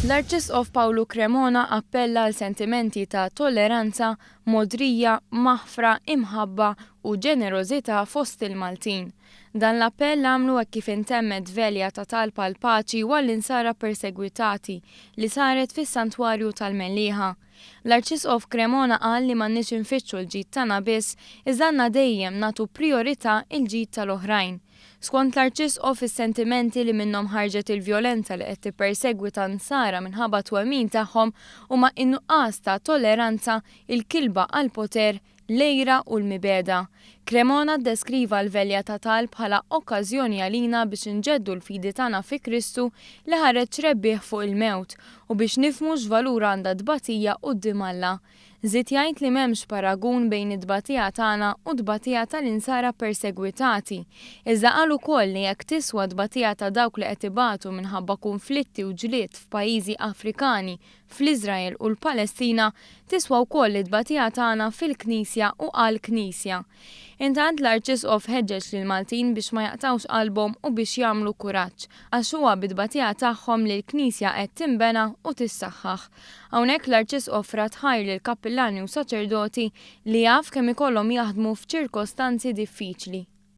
L-Arċisqof Pawlu Cremona appella għal sentimenti ta' tolleranza, modrija, maħfra, imħabba u ġenerożità fost il-Maltin. Dan l-appell għamlu hekk kif intemmet velja ta' talba l paċi u għall-insara persegwitati li saret fis-Santwarju tal-Mellieħa. L-Arċisqof Cremona qal li m'għandniex infittxu l-ġid tagħna biss, iżda għandna dejjem nagħtu priorità il-ġid tal-oħrajn. Skont l-Arċisqof is-sentimenti li minnhom ħarġet il-vjolenza li qed tippersegwita nsara minħabba twemmin tagħhom huma in-nuqqas ta' tolleranza, il-kilba għal poter, l-għejra u l-mibeda. Cremona ddeskriva l-velja ta' talb bħala okkażjoni għalina biex inġeddu l-fidi tagħna fi Kristu li ħareġ rebbieħ fuq il-mewt u biex nifhmu x'valur għandha tbatija quddiem Alla. Żied jgħid li m'hemmx paragun bejn id-tbatija tagħna u tbatija tal-insara persegwitati. Iżda qal ukoll li jekk tiswa tbatija ta' dawk li qed ibatu minħabba konflitti u ġlied f'pajjiżi Afrikani, fl-Iżrael u l-Palestina, tiswa wkoll it-tbatija tagħna fil-Knisja u għall-Knisja. Intant l-Arċisqof ħeġġeġ lill-Maltin biex ma jaqtawx qalbhom u biex jagħmlu kuraġġ għax huwa bit-tbatija tagħhom li l-Knisja qed tinbena u tissaħħaħ. Hawnhekk l-Arċisqof ratħajr lill-kappillani u saċerdoti li jaf kemm ikollhom jaħdmu f'ċirkostanzi diffiċli.